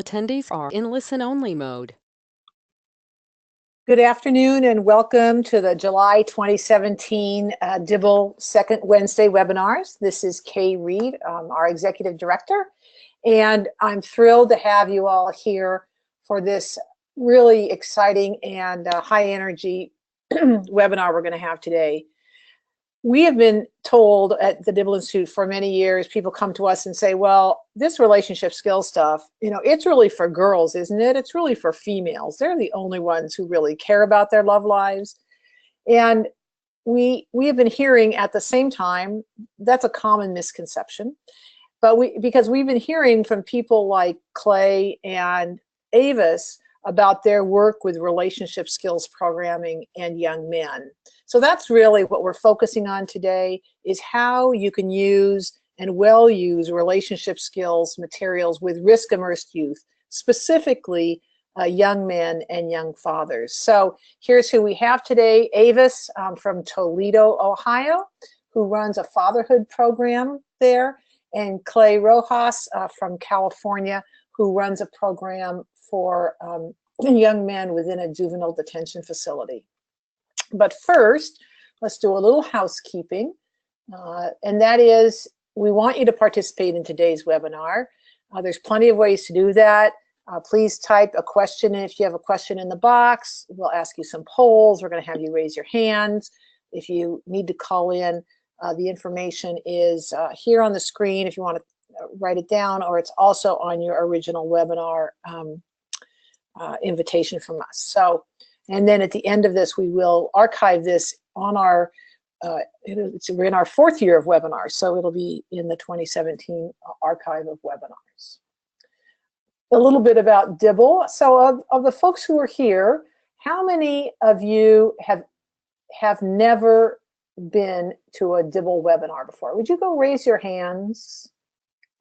Attendees are in listen-only mode. Good afternoon and welcome to the July 2017 Dibble Second Wednesday webinars. This is Kay Reed, our Executive Director, and I'm thrilled to have you all here for this really exciting and high energy webinar we're going to have today. We have been told at the Dibble Institute for many years, people come to us and say, well, this relationship skill stuff, it's really for girls, isn't it? It's really for females. They're the only ones who really care about their love lives. And we have been hearing at the same time, that's a common misconception. But because we've been hearing from people like Clay and Avis about their work with relationship skills programming and young men. So that's really what we're focusing on today, is how you can use and well use relationship skills materials with risk immersed youth, specifically young men and young fathers. So here's who we have today: Avis from Toledo, Ohio, who runs a fatherhood program there, and Clay Rojas from California, who runs a program for young men within a juvenile detention facility. But first, let's do a little housekeeping, and that is, we want you to participate in today's webinar. There's plenty of ways to do that. Please type a question, and if you have a question in the box, we'll ask you some polls. We're going to have you raise your hands. If you need to call in, the information is here on the screen if you want to write it down, or it's also on your original webinar invitation from us. So, and then at the end of this, we will archive this on our, we're in our fourth year of webinars, so it'll be in the 2017 archive of webinars. A little bit about Dibble. So of the folks who are here, how many of you have never been to a Dibble webinar before? Would you go raise your hands?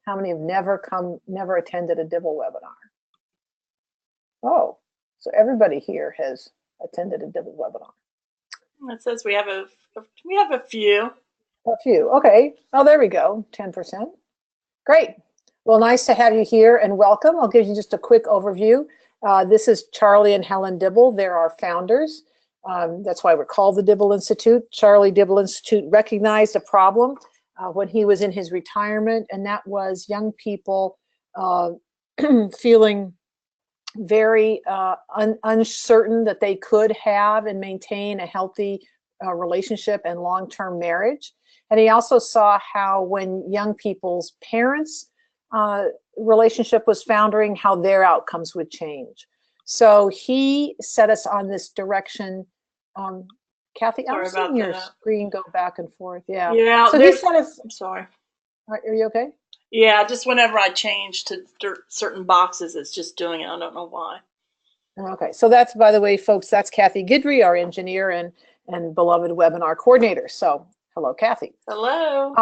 How many have never attended a Dibble webinar? Oh, so everybody here has attended a Dibble webinar. It says we have a few. A few, okay. Oh, there we go, 10%. Great. Well, nice to have you here and welcome. I'll give you just a quick overview. This is Charlie and Helen Dibble. They're our founders. That's why we're called the Dibble Institute. Charlie Dibble Institute recognized a problem when he was in his retirement, and that was young people feeling very uncertain that they could have and maintain a healthy relationship and long-term marriage. And he also saw how when young people's parents' relationship was foundering, how their outcomes would change. So he set us on this direction. Kathy, I'm seeing your screen go back and forth. Yeah. Yeah. So he set us. I'm sorry. Are you okay? Yeah, just whenever I change to certain boxes, it's just doing it. I don't know why. Okay, so that's, by the way, folks, that's Kathy Guidry, our engineer and beloved webinar coordinator. So hello, Kathy. Hello.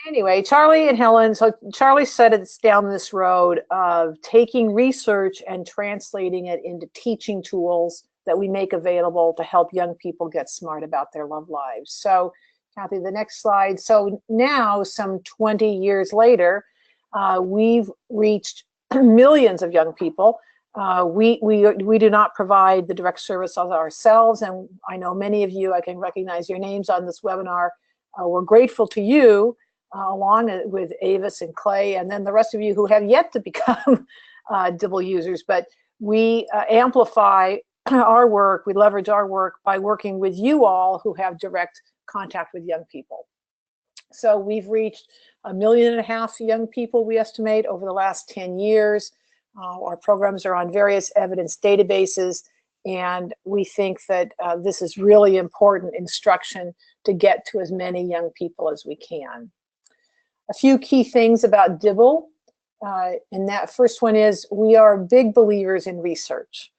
Anyway, Charlie and Helen, so Charlie set us down this road of taking research and translating it into teaching tools that we make available to help young people get smart about their love lives. So Kathy, the next slide. So now, some 20 years later, we've reached millions of young people. We do not provide the direct service ourselves, and I know many of you, I can recognize your names on this webinar. We're grateful to you, along with Avis and Clay, and then the rest of you who have yet to become Dibble users. But we amplify our work, we leverage our work by working with you all who have direct contact with young people. So we've reached 1.5 million young people, we estimate, over the last 10 years. Our programs are on various evidence databases, and we think that this is really important instruction to get to as many young people as we can. A few key things about Dibble, and that first one is we are big believers in research.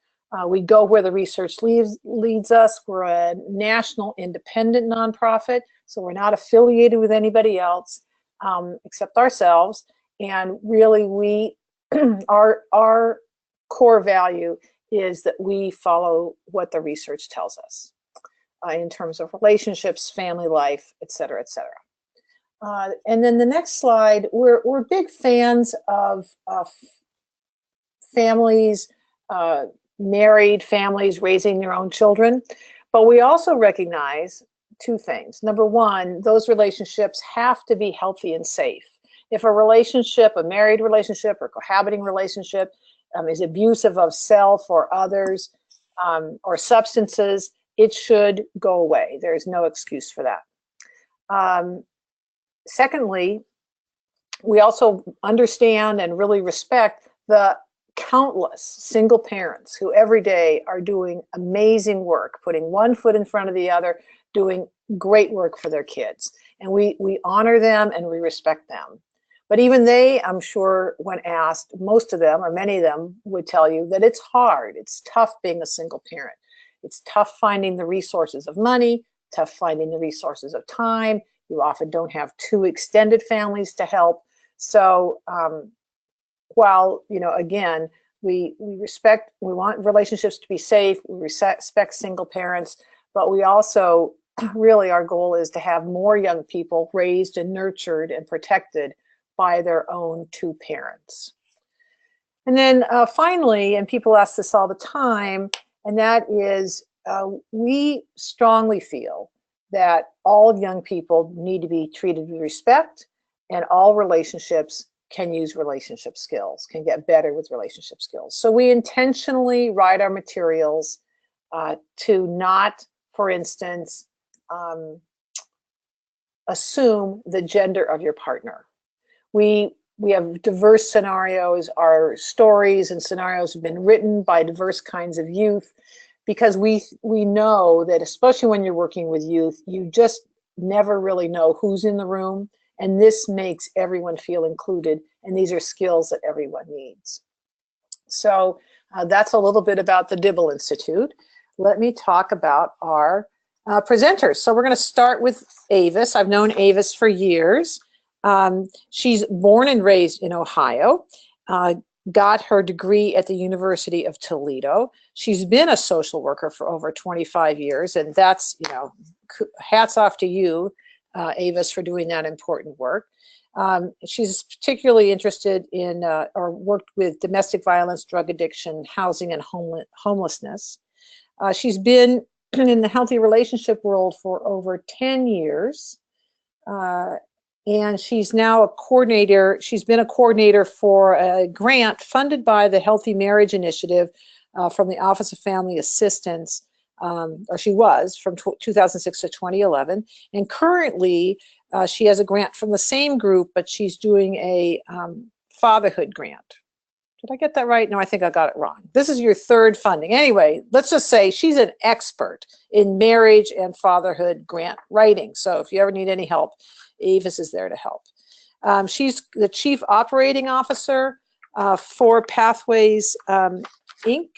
We go where the research leads us. We're a national independent nonprofit, so we're not affiliated with anybody else except ourselves. And really, our core value is that we follow what the research tells us in terms of relationships, family life, et cetera, et cetera. And then the next slide, we're big fans of families, married families raising their own children. But we also recognize two things. Number one, those relationships have to be healthy and safe. If a relationship, a married relationship or cohabiting relationship, is abusive of self or others, or substances, it should go away. There's no excuse for that. Secondly, we also understand and really respect the countless single parents who every day are doing amazing work, putting one foot in front of the other, doing great work for their kids. And we honor them and we respect them. But even they, I'm sure, when asked, most of them or many of them would tell you that it's hard. It's tough being a single parent. It's tough finding the resources of money, tough finding the resources of time. You often don't have two extended families to help. So while, again, we respect, we want relationships to be safe, we respect single parents, but we also really, our goal is to have more young people raised and nurtured and protected by their own two parents. And then finally, and people ask this all the time, and that is we strongly feel that all young people need to be treated with respect, and all relationships can use relationship skills, can get better with relationship skills. So we intentionally write our materials to not, for instance, assume the gender of your partner. We have diverse scenarios. Our stories and scenarios have been written by diverse kinds of youth, because we know that, especially when you're working with youth, you just never really know who's in the room, and this makes everyone feel included, and these are skills that everyone needs. So that's a little bit about the Dibble Institute. Let me talk about our presenters. So we're going to start with Avis. I've known Avis for years. She's born and raised in Ohio, got her degree at the University of Toledo. She's been a social worker for over 25 years, and that's, hats off to you, Avis, for doing that important work. She's particularly interested in or worked with domestic violence, drug addiction, housing, and homelessness. She's been in the healthy relationship world for over 10 years. And she's now a coordinator. She's been a coordinator for a grant funded by the Healthy Marriage Initiative from the Office of Family Assistance, or she was from 2006 to 2011. And currently, she has a grant from the same group, but she's doing a fatherhood grant. Did I get that right? No, I think I got it wrong. This is your third funding. Anyway, let's just say she's an expert in marriage and fatherhood grant writing. So if you ever need any help, Avis is there to help. She's the Chief Operating Officer for Pathways, Inc.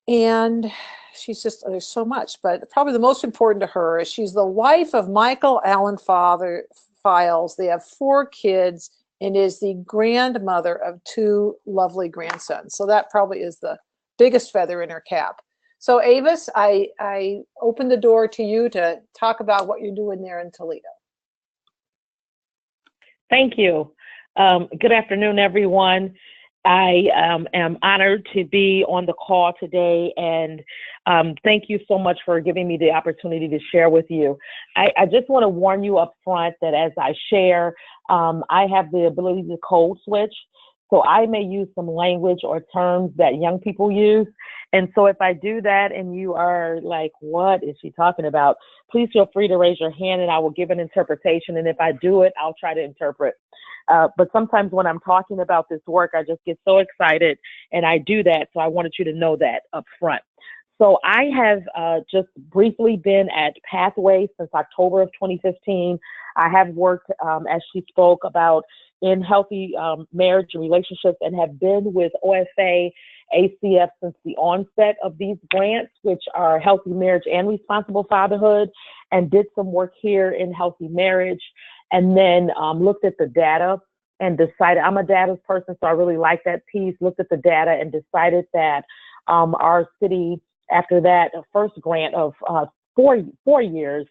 And she's just, there's so much, but probably the most important to her is she's the wife of Michael Allen Files. They have 4 kids and is the grandmother of 2 lovely grandsons. So that probably is the biggest feather in her cap. So Avis, I open the door to you to talk about what you're doing there in Toledo. Thank you. Good afternoon, everyone. I am honored to be on the call today, and thank you so much for giving me the opportunity to share with you. I just want to warn you up front that as I share, I have the ability to code switch. So I may use some language or terms that young people use. And so if I do that and you are like, what is she talking about? Please feel free to raise your hand and I will give an interpretation. And if I do it, I'll try to interpret. But sometimes when I'm talking about this work, I just get so excited and I do that. So I wanted you to know that up front. So I have just briefly been at Pathways since October of 2015. I have worked, as she spoke about, in healthy marriage and relationships, and have been with OFA ACF since the onset of these grants, which are Healthy Marriage and Responsible Fatherhood, and did some work here in Healthy Marriage, and then looked at the data and decided, I'm a data person, so I really like that piece, looked at the data and decided that our city, after that first grant of 4 years,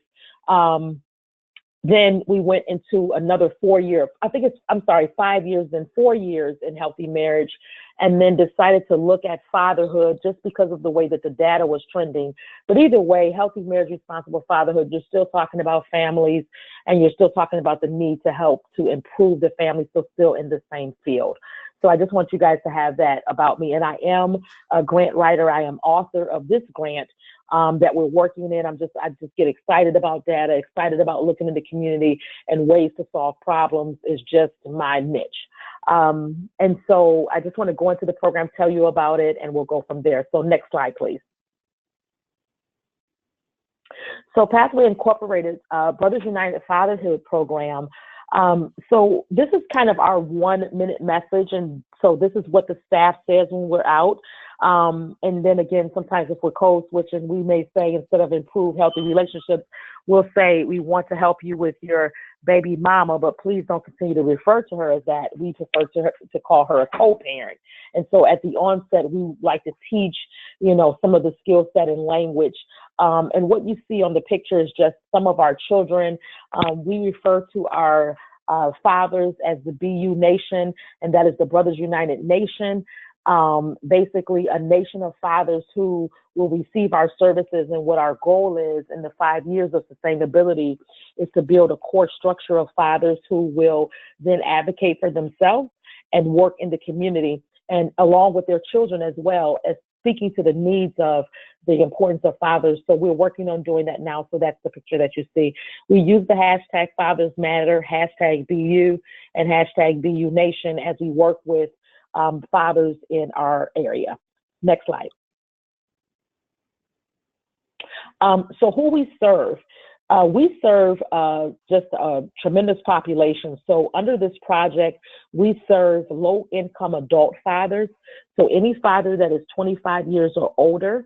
Then we went into another 5 years and 4 years in healthy marriage, and then decided to look at fatherhood just because of the way that the data was trending. But either way, healthy marriage, responsible fatherhood, you're still talking about families, and you're still talking about the need to help to improve the family, so still in the same field. So I just want you guys to have that about me. And I am a grant writer. I am author of this grant that we're working in. I just get excited about data, excited about looking in the community, and ways to solve problems is just my niche. And so I just want to go into the program, tell you about it, and we'll go from there. So next slide, please. So Pathway Incorporated, Brothers United Fatherhood Program. So this is kind of our 1-minute message. And so this is what the staff says when we're out. And then again, sometimes if we're code switching, we may say, instead of improve healthy relationships, we'll say we want to help you with your baby mama, but please don't continue to refer to her as that. We prefer to call her a co-parent. And so at the onset, we like to teach, some of the skill set and language. And what you see on the picture is just some of our children. We refer to our fathers as the BU Nation, and that is the Brothers United Nation. Basically a nation of fathers who will receive our services, and what our goal is in the 5 years of sustainability is to build a core structure of fathers who will then advocate for themselves and work in the community, and along with their children as well, as speaking to the needs of the importance of fathers. So we're working on doing that now. So that's the picture that you see. We use the hashtag Fathers Matter, hashtag BU, and hashtag BU Nation as we work with fathers in our area. Next slide. So who we serve just a tremendous population. So under this project, we serve low-income adult fathers. So any father that is 25 years or older.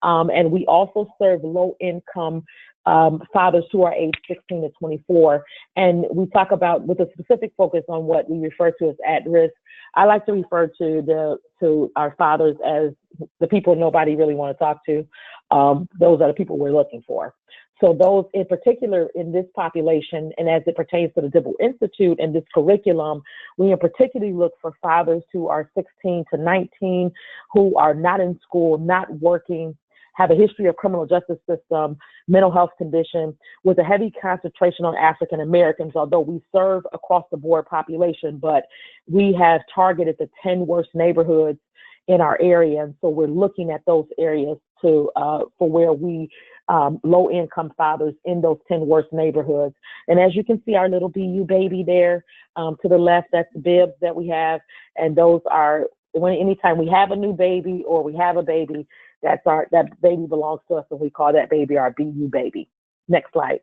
And we also serve low-income fathers who are age 16 to 24. And we talk about with a specific focus on what we refer to as at-risk. I like to refer to our fathers as the people nobody really want to talk to. Those are the people we're looking for. So those in particular in this population, and as it pertains to the Dibble Institute and this curriculum, we in particularly look for fathers who are 16 to 19, who are not in school, not working, have a history of criminal justice system, mental health condition, with a heavy concentration on African Americans, although we serve across the board population, but we have targeted the 10 worst neighborhoods in our area. And so we're looking at those areas for where we low income fathers in those 10 worst neighborhoods. And as you can see, our little BU baby there to the left, that's the bibs that we have. And those are anytime we have a new baby or we have a baby, that baby belongs to us, and we call that baby our BU baby. Next slide.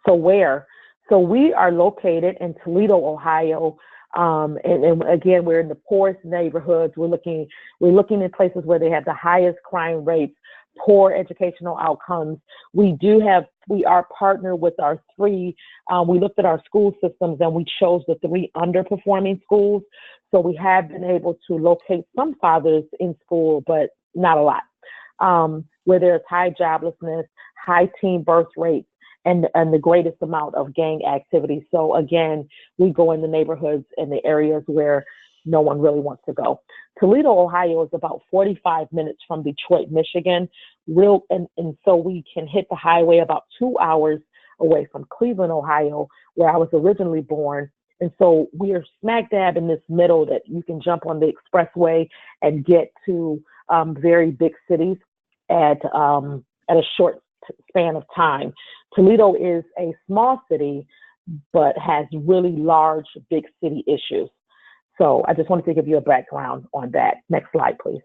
So where? So we are located in Toledo, Ohio. And again, we're in the poorest neighborhoods. We're looking in places where they have the highest crime rates, poor educational outcomes. We are partnered with our three. We looked at our school systems and we chose the 3 underperforming schools. So we have been able to locate some fathers in school, but not a lot, where there's high joblessness, high teen birth rates, and the greatest amount of gang activity. So again, we go in the neighborhoods and the areas where no one really wants to go. Toledo, Ohio is about 45 minutes from Detroit, Michigan. And so we can hit the highway about 2 hours away from Cleveland, Ohio, where I was originally born. And so we are smack dab in this middle that you can jump on the expressway and get to very big cities at a short span of time. Toledo is a small city, but has really large, big city issues. So I just wanted to give you a background on that. Next slide, please.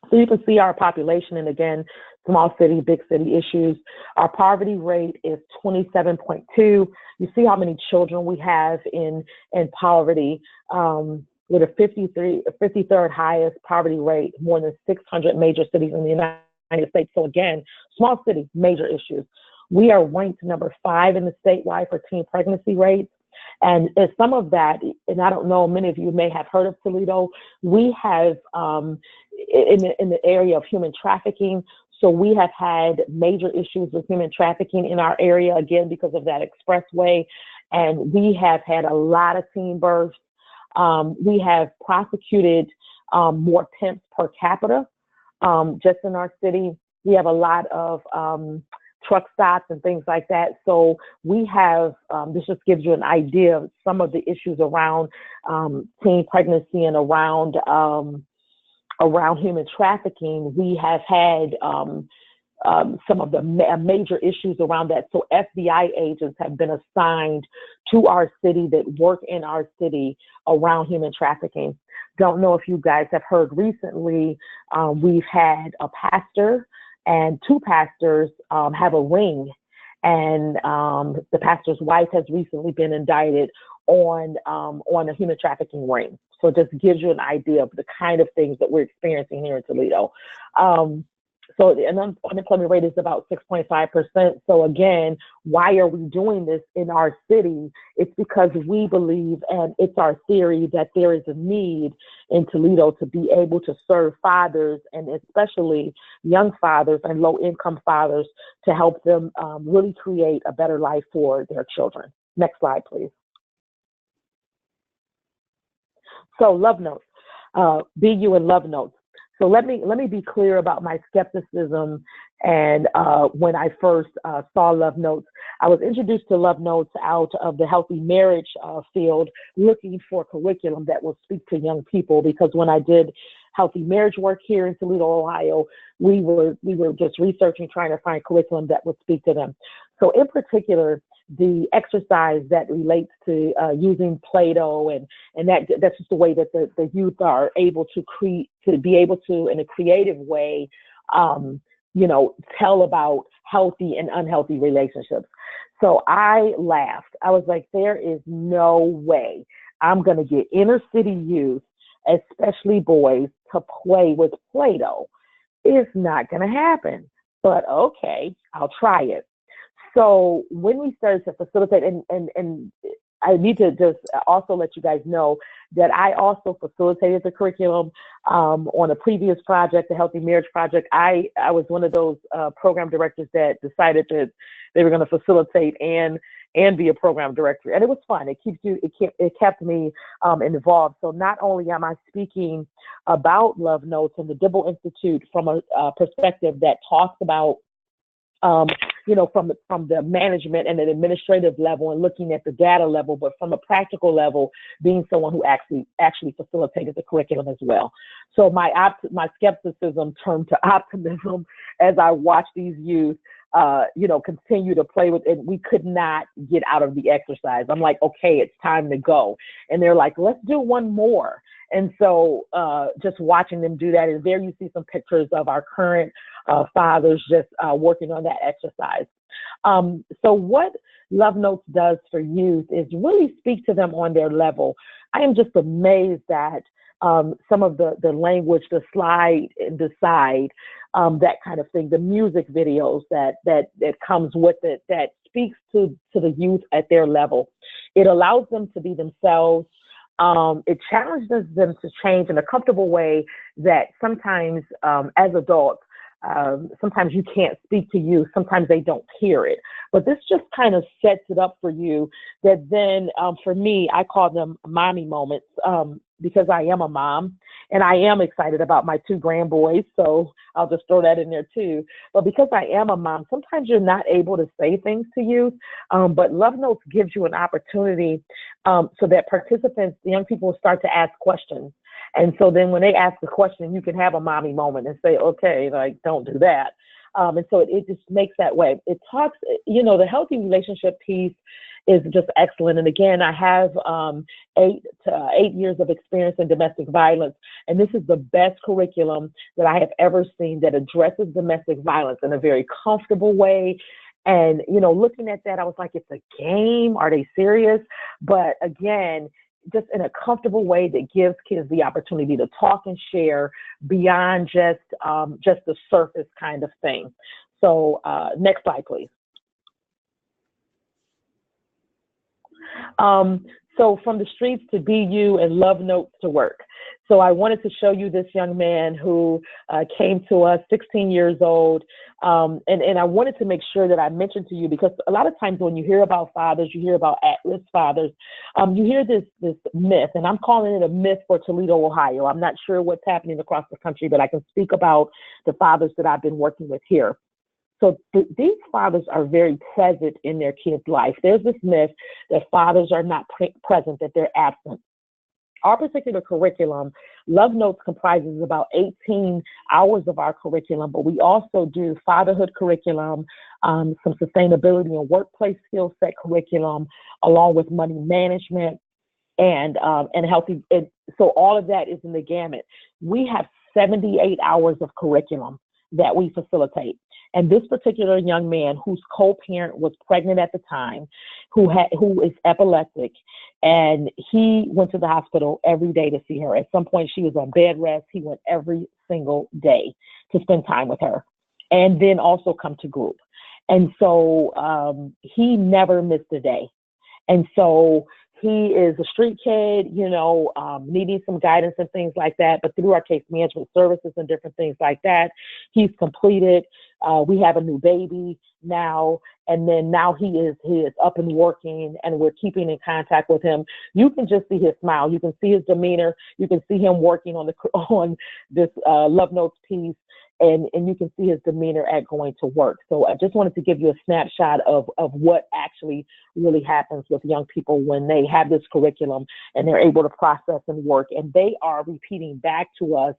So you can see our population, and again, small city, big city issues. Our poverty rate is 27.2. You see how many children we have in poverty, with a 53rd highest poverty rate, more than 600 major cities in the United States. So again, small city, major issues. We are ranked number 5 in the statewide for teen pregnancy rates. And some of that, and I don't know, many of you may have heard of Toledo, we have, in the area of human trafficking. So we have had major issues with human trafficking in our area, again, because of that expressway. And we have had a lot of teen births. We have prosecuted more pimps per capita just in our city. We have a lot of truck stops and things like that. So we have, this just gives you an idea of some of the issues around teen pregnancy and around human trafficking. We have had some of the major issues around that. So FBI agents have been assigned to our city that work in our city around human trafficking. Don't know if you guys have heard recently, we've had a pastor and two pastors have a ring, and the pastor's wife has recently been indicted on a human trafficking ring. So it just gives you an idea of the kind of things that we're experiencing here in Toledo. So the unemployment rate is about 6.5%. So again, why are we doing this in our city? It's because we believe, and it's our theory, that there is a need in Toledo to be able to serve fathers, and especially young fathers and low-income fathers, to help them really create a better life for their children. Next slide, please. So love notes, BU and love notes. So let me be clear about my skepticism. And when I first saw Love Notes, I was introduced to Love Notes out of the healthy marriage field, looking for curriculum that will speak to young people. Because when I did healthy marriage work here in Toledo, Ohio, we were just researching, trying to find curriculum that would speak to them. So in particular, the exercise that relates to using Play-Doh, and that's just the way that the youth are able to be able to, in a creative way, tell about healthy and unhealthy relationships. So I laughed. I was like, there is no way I'm going to get inner city youth, especially boys, to play with Play-Doh. It's not going to happen. But okay, I'll try it. So when we started to facilitate, and I need to just also let you guys know that I also facilitated the curriculum on a previous project, the Healthy Marriage Project. I was one of those program directors that decided that they were going to facilitate and be a program director, and it was fun. It kept me involved. So not only am I speaking about Love Notes and the Dibble Institute from a perspective that talks about from the management and the administrative level and looking at the data level, but from a practical level, being someone who actually facilitated the curriculum as well. So my skepticism turned to optimism as I watched these youth, continue to play with it. We could not get out of the exercise. I'm like, okay, it's time to go. And they're like, let's do one more. And so just watching them do that, and there you see some pictures of our current fathers just working on that exercise. So what Love Notes does for youth is really speak to them on their level. I am just amazed at some of the language, the slide and decide, that kind of thing, the music videos that comes with it, that speaks to the youth at their level. It allows them to be themselves. It challenges them to change in a comfortable way that sometimes as adults, sometimes you can't speak to youth. Sometimes they don't hear it. But this just kind of sets it up for you that then, for me, I call them mommy moments because I am a mom and I am excited about my two grandboys. So I'll just throw that in there too. But because I am a mom, sometimes you're not able to say things to youth. But Love Notes gives you an opportunity so that participants, the young people, will start to ask questions. And so then when they ask the question, you can have a mommy moment and say, okay, like, don't do that. And so it just makes that way. It talks, the healthy relationship piece is just excellent. And again, I have 8 years of experience in domestic violence. And this is the best curriculum that I have ever seen that addresses domestic violence in a very comfortable way. And, looking at that, I was like, it's a game. Are they serious? But again, just in a comfortable way that gives kids the opportunity to talk and share beyond just the surface kind of thing. So next slide, please. So from the streets to BU and love notes to work. So I wanted to show you this young man who came to us, 16 years old. And I wanted to make sure that I mentioned to you, because a lot of times when you hear about fathers, you hear about at-risk fathers, you hear this myth, and I'm calling it a myth for Toledo, Ohio. I'm not sure what's happening across the country, but I can speak about the fathers that I've been working with here. So these fathers are very present in their kids' life. There's this myth that fathers are not present, that they're absent. Our particular curriculum, Love Notes, comprises about 18 hours of our curriculum, but we also do fatherhood curriculum, some sustainability and workplace skill set curriculum, along with money management and healthy. And so all of that is in the gamut. We have 78 hours of curriculum that we facilitate. And this particular young man, whose co-parent was pregnant at the time, who is epileptic, and he went to the hospital every day to see her. At some point, she was on bed rest. He went every single day to spend time with her, and then also come to group. And so he never missed a day. And so he is a street kid, needing some guidance and things like that. But through our case management services and different things like that, he's completed. We have a new baby now, and then now he is up and working, and we're keeping in contact with him. You can just see his smile. You can see his demeanor. You can see him working on this Love Notes piece. And you can see his demeanor at going to work. So I just wanted to give you a snapshot of what actually really happens with young people when they have this curriculum and they're able to process and work. And they are repeating back to us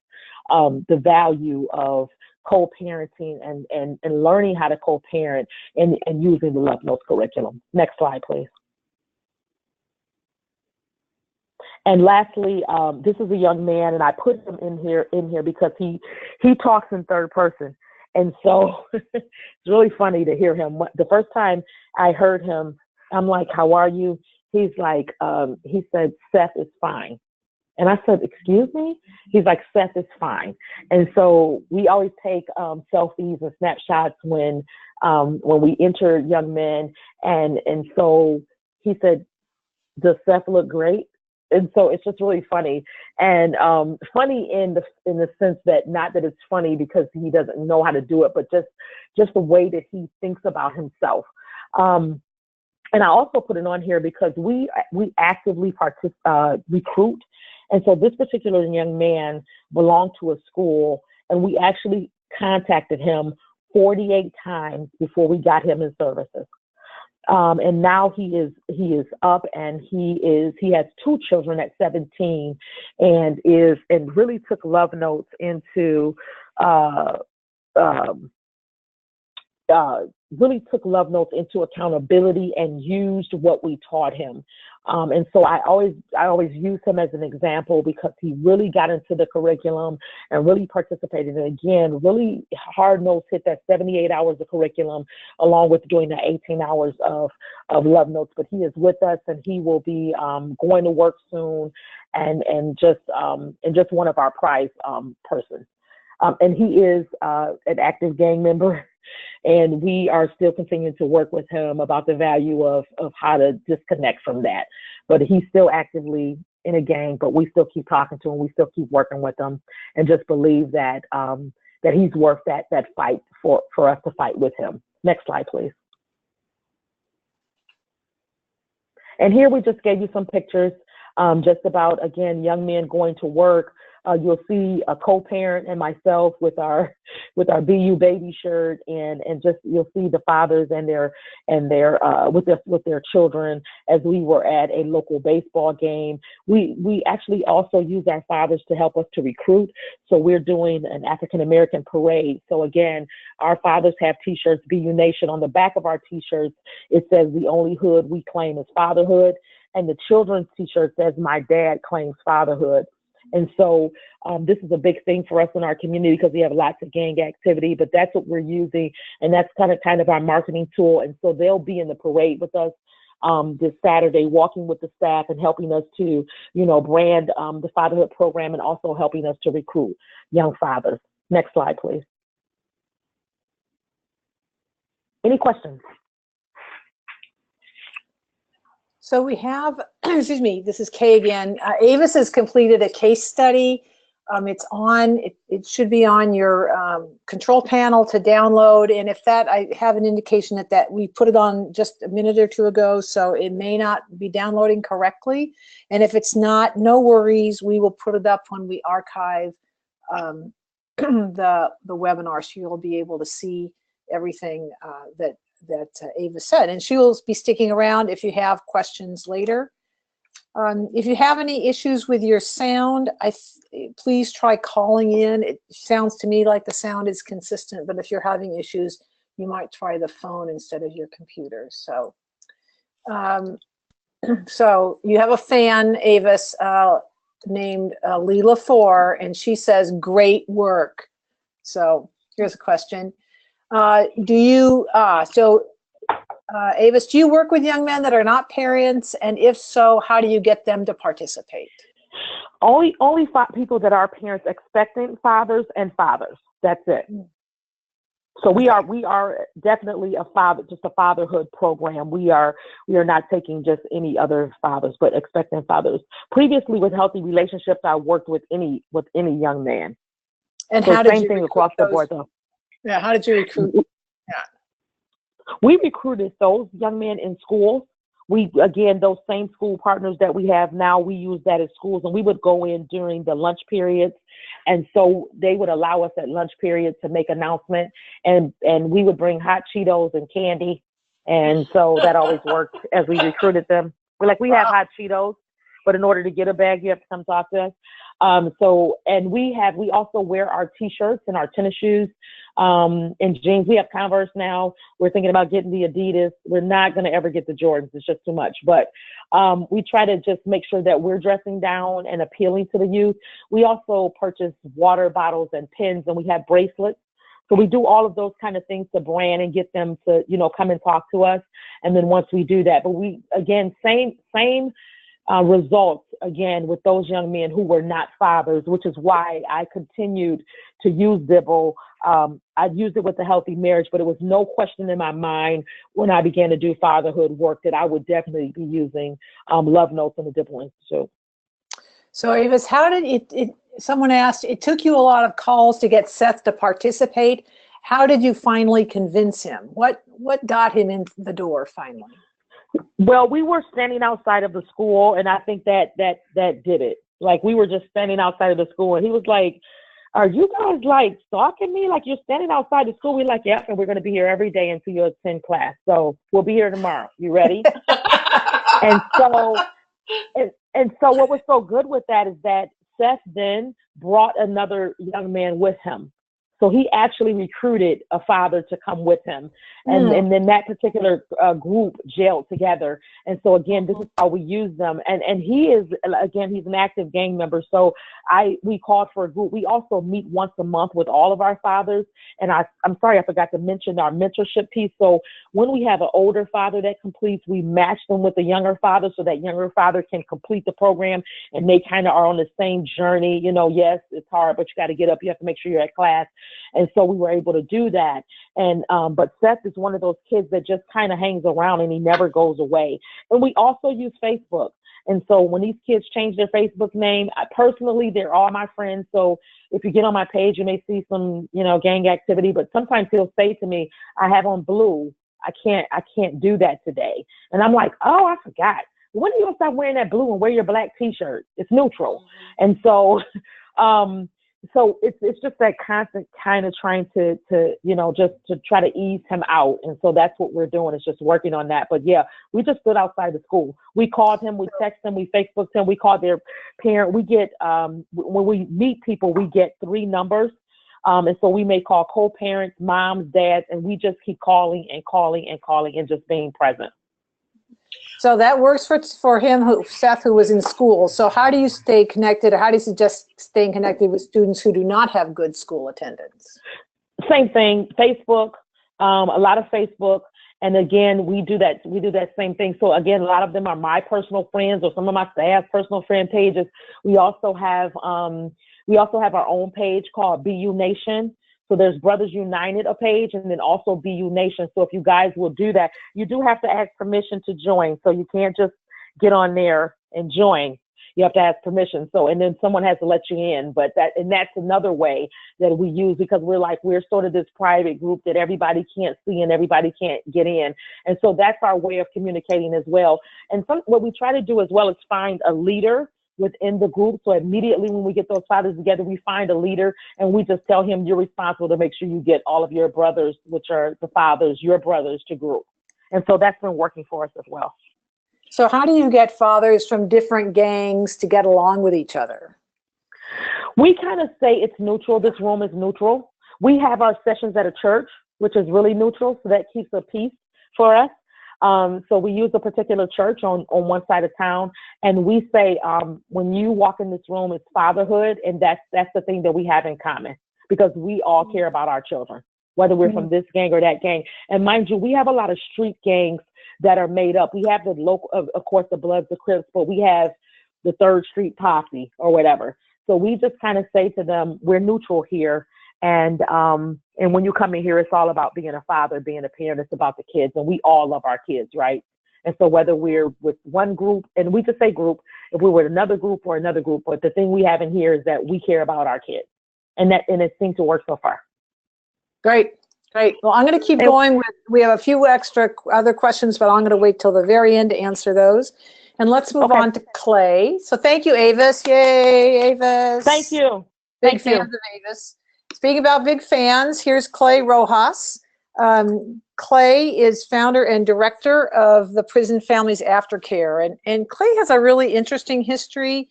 the value of co-parenting and learning how to co-parent and using the Love Notes curriculum. Next slide, please. And lastly, this is a young man, and I put him in here because he talks in third person. And so it's really funny to hear him. The first time I heard him, I'm like, "How are you?" He's like, he said, "Seth is fine." And I said, "Excuse me?" He's like, "Seth is fine." And so we always take selfies and snapshots when we enter young men. And so he said, "Does Seth look great?" And so it's just really funny, and funny in the sense that, not that it's funny because he doesn't know how to do it, but just the way that he thinks about himself. And I also put it on here because we actively recruit. And so this particular young man belonged to a school, and we actually contacted him 48 times before we got him in services. And now he is up, and he has 2 children at 17, and really took Love Notes into accountability and used what we taught him. And so I always use him as an example because he really got into the curriculum and really participated. And again, really hard notes, hit that 78 hours of curriculum along with doing the 18 hours of Love Notes. But he is with us, and he will be going to work soon, and just one of our prize persons. And he is an active gang member. And we are still continuing to work with him about the value of how to disconnect from that. But he's still actively in a gang, but we still keep talking to him. We still keep working with him, and just believe that that he's worth that fight for us to fight with him. Next slide, please. And here we just gave you some pictures just about, again, young men going to work. You'll see a co-parent and myself with our BU baby shirt, and just you'll see the fathers and their with their children as we were at a local baseball game. We actually also use our fathers to help us to recruit. So we're doing an African American parade. So again, our fathers have T-shirts, BU Nation. On the back of our T-shirts, it says the only hood we claim is fatherhood, and the children's T-shirt says my dad claims fatherhood. And so this is a big thing for us in our community because we have lots of gang activity, but that's what we're using, and that's kind of our marketing tool. And so they'll be in the parade with us this Saturday, walking with the staff and helping us to, brand the fatherhood program, and also helping us to recruit young fathers. Next slide, please. Any questions? So we have, excuse me, this is Kay again. Avis has completed a case study. It should be on your control panel to download. And if that, I have an indication that we put it on just a minute or two ago, so it may not be downloading correctly. And if it's not, no worries, we will put it up when we archive the webinar, so you'll be able to see everything that Ava said. And she will be sticking around if you have questions later. If you have any issues with your sound, please try calling in. It sounds to me like the sound is consistent, but if you're having issues, you might try the phone instead of your computer. So, so you have a fan, Avis, named Leela 4, and she says, "Great work." So here's a question. Avis, do you work with young men that are not parents? And if so, how do you get them to participate? Only people that are parents, expectant fathers and fathers. That's it. So we are definitely just a fatherhood program. We are not taking just any other fathers, but expectant fathers. Previously, with Healthy Relationships, I worked with any young man. And so how did same you thing across the board, though. Yeah, how did you recruit? We recruited those young men in schools. Those same school partners that we have now, we use that at schools, and we would go in during the lunch periods. And so they would allow us at lunch periods to make announcement, and we would bring hot Cheetos and candy. And so that always worked as we recruited them. We're like, we have hot Cheetos, but in order to get a bag, you have to come talk to us. And we also wear our T-shirts and our tennis shoes and jeans. We have Converse now. We're thinking about getting the Adidas. We're not going to ever get the Jordans. It's just too much. But we try to just make sure that we're dressing down and appealing to the youth. We also purchase water bottles and pens, and we have bracelets. So we do all of those kind of things to brand and get them to, come and talk to us. And then once we do that, but we, again, same results again with those young men who were not fathers, which is why I continued to use Dibble. I used it with the Healthy Marriage, but it was no question in my mind when I began to do fatherhood work that I would definitely be using Love Notes and the Dibble Institute. So Avis, how did it someone asked, it took you a lot of calls to get Seth to participate. How did you finally convince him? What got him in the door finally? Well, we were standing outside of the school, and I think that did it. Like, we were just standing outside of the school, and he was like, "Are you guys like stalking me? Like, you're standing outside the school?" We're like, "Yep, and we're going to be here every day until you attend class. So we'll be here tomorrow. You ready?" and so what was so good with that is that Seth then brought another young man with him. So he actually recruited a father to come with him. And then that particular group jailed together. And so, again, this is how we use them. And he is, again, he's an active gang member. So we called for a group. We also meet once a month with all of our fathers. And I'm sorry, I forgot to mention our mentorship piece. So when we have an older father that completes, we match them with a younger father so that younger father can complete the program. And they kind of are on the same journey. Yes, it's hard, but you got to get up. You have to make sure you're at class. And so we were able to do that. And but Seth is one of those kids that just kind of hangs around and he never goes away. And we also use Facebook. And so when these kids change their Facebook name, personally, they're all my friends. So if you get on my page, you may see some, gang activity. But sometimes he'll say to me, "I have on blue. I can't do that today." And I'm like, "Oh, I forgot. When are you gonna stop wearing that blue and wear your black T-shirt? It's neutral." And so, so it's just that constant kind of trying to just to try to ease him out. And so that's what we're doing, is just working on that. But yeah, we just stood outside the school. We called him, we texted him, we Facebooked him, we called their parent. We get, when we meet people, we get 3 numbers. And so we may call co-parents, moms, dads, and we just keep calling and calling and calling and just being present. So that works for him, Seth, who was in school. So how do you stay connected, or how do you suggest staying connected with students who do not have good school attendance? Same thing, Facebook, a lot of Facebook. And again, we do that same thing. So again, a lot of them are my personal friends or some of my staff's personal friend pages. We also have our own page called BU Nation. So there's Brothers United, a page, and then also BU Nation. So if you guys will do that, you do have to ask permission to join. So you can't just get on there and join. You have to ask permission. So, and then someone has to let you in. But that's another way that we use, because we're sort of this private group that everybody can't see and everybody can't get in. And so that's our way of communicating as well. And what we try to do as well is find a leader within the group. So immediately when we get those fathers together, we find a leader and we just tell him, you're responsible to make sure you get all of your brothers, which are the fathers, your brothers, to group. And so that's been working for us as well. So how do you get fathers from different gangs to get along with each other? We kind of say it's neutral. This room is neutral. We have our sessions at a church, which is really neutral. So that keeps a peace for us. So we use a particular church on one side of town, and we say, when you walk in this room, it's fatherhood. And that's the thing that we have in common, because we all care about our children, whether we're from this gang or that gang. And mind you, we have a lot of street gangs that are made up. We have the local, of course, the Bloods, the Crips, but we have the Third Street Posse or whatever. So we just kind of say to them, we're neutral here. And when you come in here, it's all about being a father, being a parent. It's about the kids, and we all love our kids, right? And so whether we're with one group, and we just say group, if we're with another group or another group, but the thing we have in here is that we care about our kids, and it seems to work so far. Great. Well, I'm going to keep going. We have a few extra other questions, but I'm going to wait till the very end to answer those. And let's move on to Clay. So thank you, Avis. Yay, Avis. Thank you. Big fans of Avis. Speaking about big fans, here's Clay Rojas. Clay is founder and director of the Prison Families Aftercare. And Clay has a really interesting history.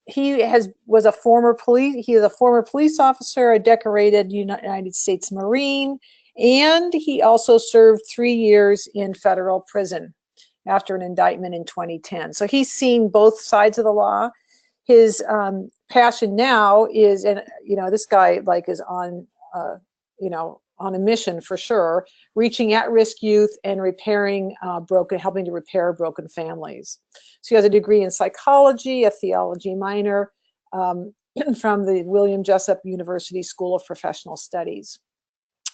He is a former police officer, a decorated United States Marine, and he also served 3 years in federal prison after an indictment in 2010. So he's seen both sides of the law. His passion now is, and this guy is on, on a mission for sure, reaching at-risk youth and helping to repair broken families. So he has a degree in psychology, a theology minor from the William Jessup University School of Professional Studies.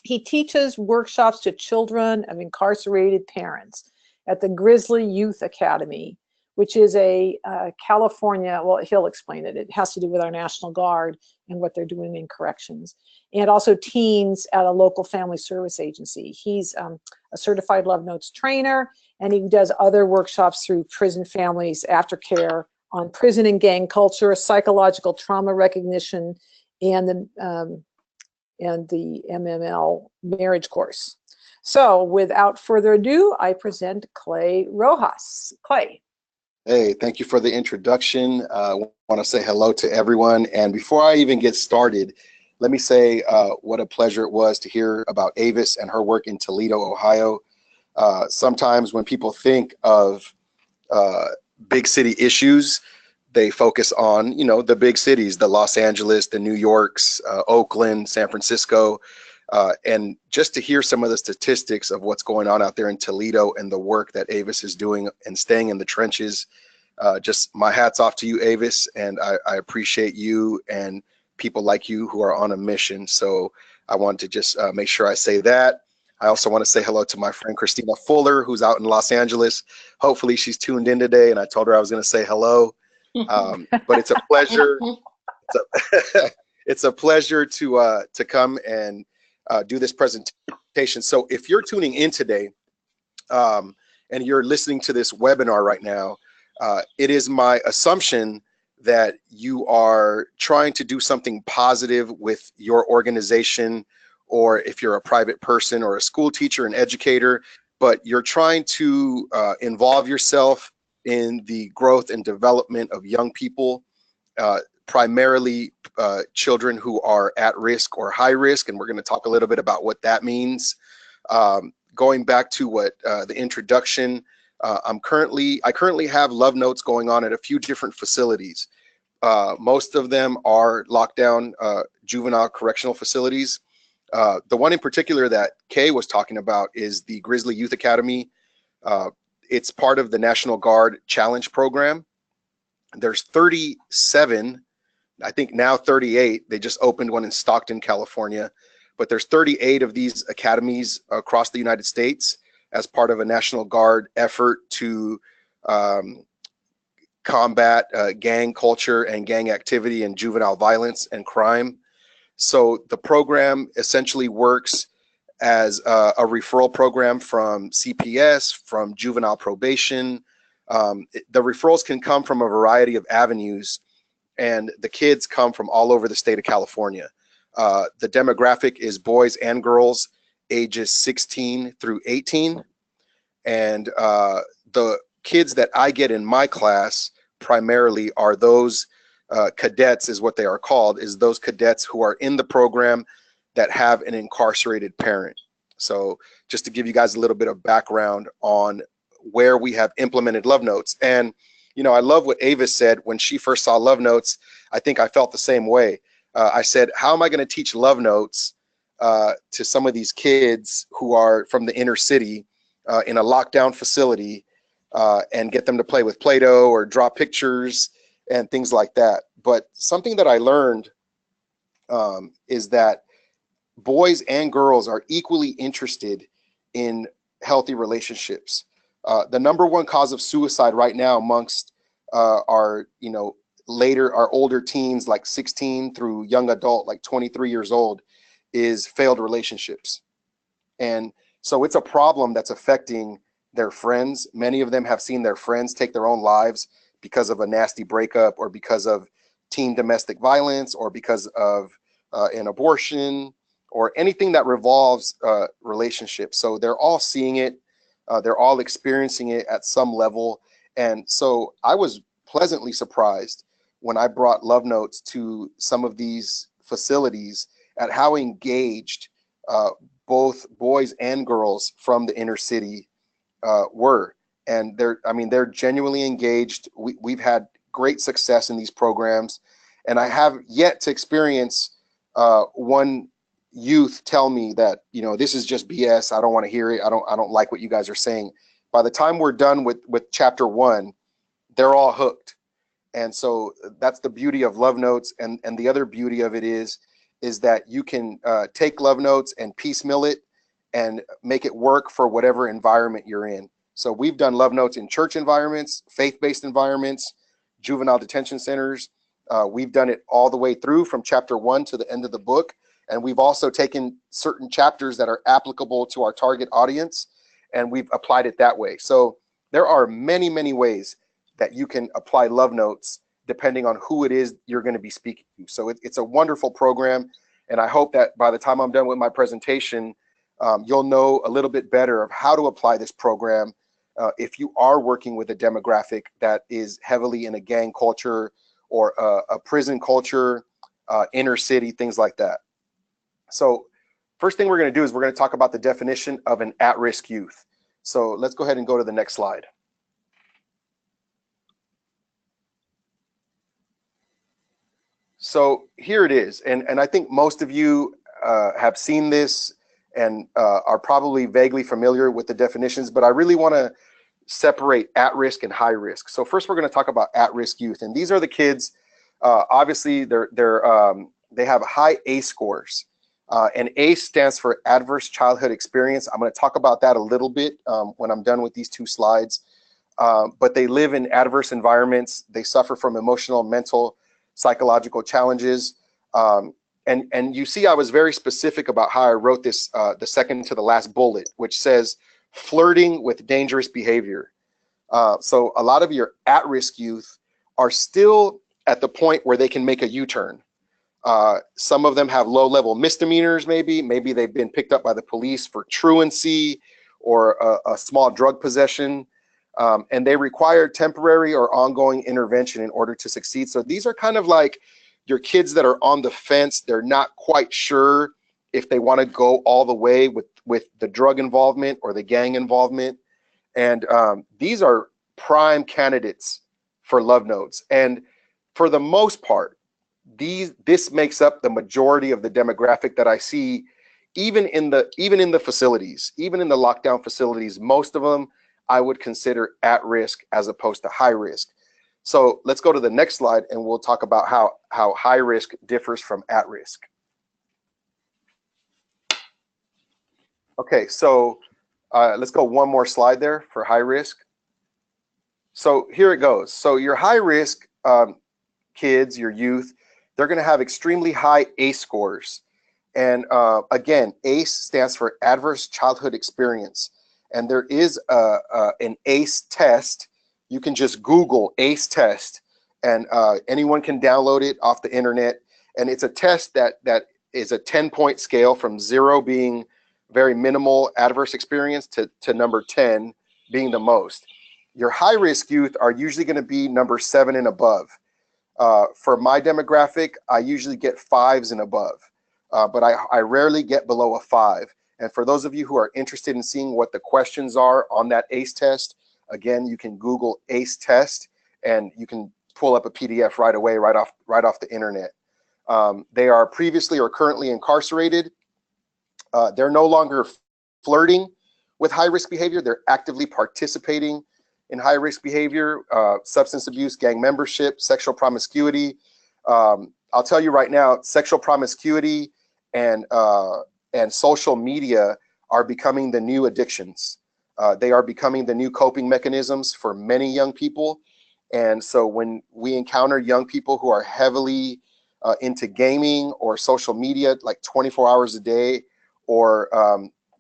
He teaches workshops to children of incarcerated parents at the Grizzly Youth Academy, which is a California, well, he'll explain it. It has to do with our National Guard and what they're doing in corrections, and also teens at a local family service agency. He's a certified Love Notes trainer, and he does other workshops through Prison Families Aftercare on prison and gang culture, psychological trauma recognition, and the MML marriage course. So without further ado, I present Clay Rojas. Clay. Hey, thank you for the introduction. I want to say hello to everyone. And before I even get started, let me say what a pleasure it was to hear about Avis and her work in Toledo, Ohio. Sometimes when people think of big city issues, they focus on, the big cities, the Los Angeles, the New Yorks, Oakland, San Francisco. And just to hear some of the statistics of what's going on out there in Toledo and the work that Avis is doing and staying in the trenches, just my hat's off to you, Avis, and I appreciate you and people like you who are on a mission. So I want to just make sure I say that. I also want to say hello to my friend Christina Fuller, who's out in Los Angeles. Hopefully she's tuned in today, and I told her I was going to say hello. But it's a pleasure. It's a pleasure to come and do this presentation. So if you're tuning in today and you're listening to this webinar right now, it is my assumption that you are trying to do something positive with your organization, or if you're a private person or a school teacher, an educator, but you're trying to involve yourself in the growth and development of young people, primarily children who are at risk or high risk, and we're going to talk a little bit about what that means. Going back to what the introduction, I currently have Love Notes going on at a few different facilities. Most of them are lockdown juvenile correctional facilities. The one in particular that Kay was talking about is the Grizzly Youth Academy. It's part of the National Guard Challenge program. There's 37, I think now 38. They just opened one in Stockton, California, but there's 38 of these academies across the United States as part of a National Guard effort to um, combat gang culture and gang activity and juvenile violence and crime. So the program essentially works as a referral program from CPS, from juvenile probation. The referrals can come from a variety of avenues, and the kids come from all over the state of California. The demographic is boys and girls ages 16 through 18. And the kids that I get in my class primarily are those cadets, is what they are called, is those cadets who are in the program that have an incarcerated parent. So just to give you guys a little bit of background on where we have implemented Love Notes. And, you know, I love what Avis said when she first saw Love Notes. I think I felt the same way. I said, how am I going to teach Love Notes to some of these kids who are from the inner city in a lockdown facility and get them to play with Play-Doh or draw pictures and things like that? But something that I learned is that boys and girls are equally interested in healthy relationships. The number one cause of suicide right now amongst our, you know, our older teens, like 16 through young adult, like 23 years old, is failed relationships. And so it's a problem that's affecting their friends. Many of them have seen their friends take their own lives because of a nasty breakup, or because of teen domestic violence, or because of an abortion, or anything that revolves relationships. So they're all seeing it. They're all experiencing it at some level. And so I was pleasantly surprised when I brought Love Notes to some of these facilities at how engaged both boys and girls from the inner city were. And they're genuinely engaged. We've had great success in these programs. And I have yet to experience one youth tell me that, you know, this is just BS. I don't want to hear it. I don't like what you guys are saying. By the time we're done with chapter 1, they're all hooked. And so that's the beauty of Love Notes. And the other beauty of it is that you can take Love Notes and piecemeal it and make it work for whatever environment you're in. So we've done Love Notes in church environments, faith-based environments, juvenile detention centers. We've done it all the way through from chapter 1 to the end of the book. And we've also taken certain chapters that are applicable to our target audience, and we've applied it that way. So there are many, many ways that you can apply Love Notes depending on who it is you're going to be speaking to. So it's a wonderful program. And I hope that by the time I'm done with my presentation, you'll know a little bit better of how to apply this program if you are working with a demographic that is heavily in a gang culture or a prison culture, inner city, things like that. So first thing we're going to do is we're going to talk about the definition of an at-risk youth. So let's go ahead and go to the next slide. So here it is. And I think most of you have seen this and are probably vaguely familiar with the definitions, but I really want to separate at-risk and high-risk. So first we're going to talk about at-risk youth. And these are the kids, obviously they have high ACE scores. And ACE stands for Adverse Childhood Experience. I'm going to talk about that a little bit when I'm done with these 2 slides. But they live in adverse environments. They suffer from emotional, mental, psychological challenges. And you see, I was very specific about how I wrote this, the second to the last bullet, which says flirting with dangerous behavior. So a lot of your at-risk youth are still at the point where they can make a U-turn. Some of them have low-level misdemeanors, maybe they've been picked up by the police for truancy or a small drug possession, and they require temporary or ongoing intervention in order to succeed. So these are kind of like your kids that are on the fence. They're not quite sure if they want to go all the way with the drug involvement or the gang involvement. And these are prime candidates for Love Notes. And for the most part, this makes up the majority of the demographic that I see, even in the facilities, even in the lockdown facilities. Most of them I would consider at risk as opposed to high risk. So let's go to the next slide and we'll talk about how high risk differs from at risk. Okay, so let's go one more slide there for high risk. So here it goes. So your high risk kids, your youth, they're going to have extremely high ACE scores. And again, ACE stands for Adverse Childhood Experience. And there is an ACE test. You can just Google ACE test, and anyone can download it off the internet. And it's a test that is a 10-point scale from 0 being very minimal adverse experience to number 10 being the most. Your high-risk youth are usually going to be number 7 and above. For my demographic, I usually get 5s and above, but I rarely get below a 5. And for those of you who are interested in seeing what the questions are on that ACE test, again, you can Google ACE test, and you can pull up a PDF right away, right off the internet. They are previously or currently incarcerated. They're no longer flirting with high-risk behavior. They're actively participating in high-risk behavior, substance abuse, gang membership, sexual promiscuity. I'll tell you right now, sexual promiscuity and social media are becoming the new addictions. They are becoming the new coping mechanisms for many young people. And so when we encounter young people who are heavily into gaming or social media, like 24 hours a day, or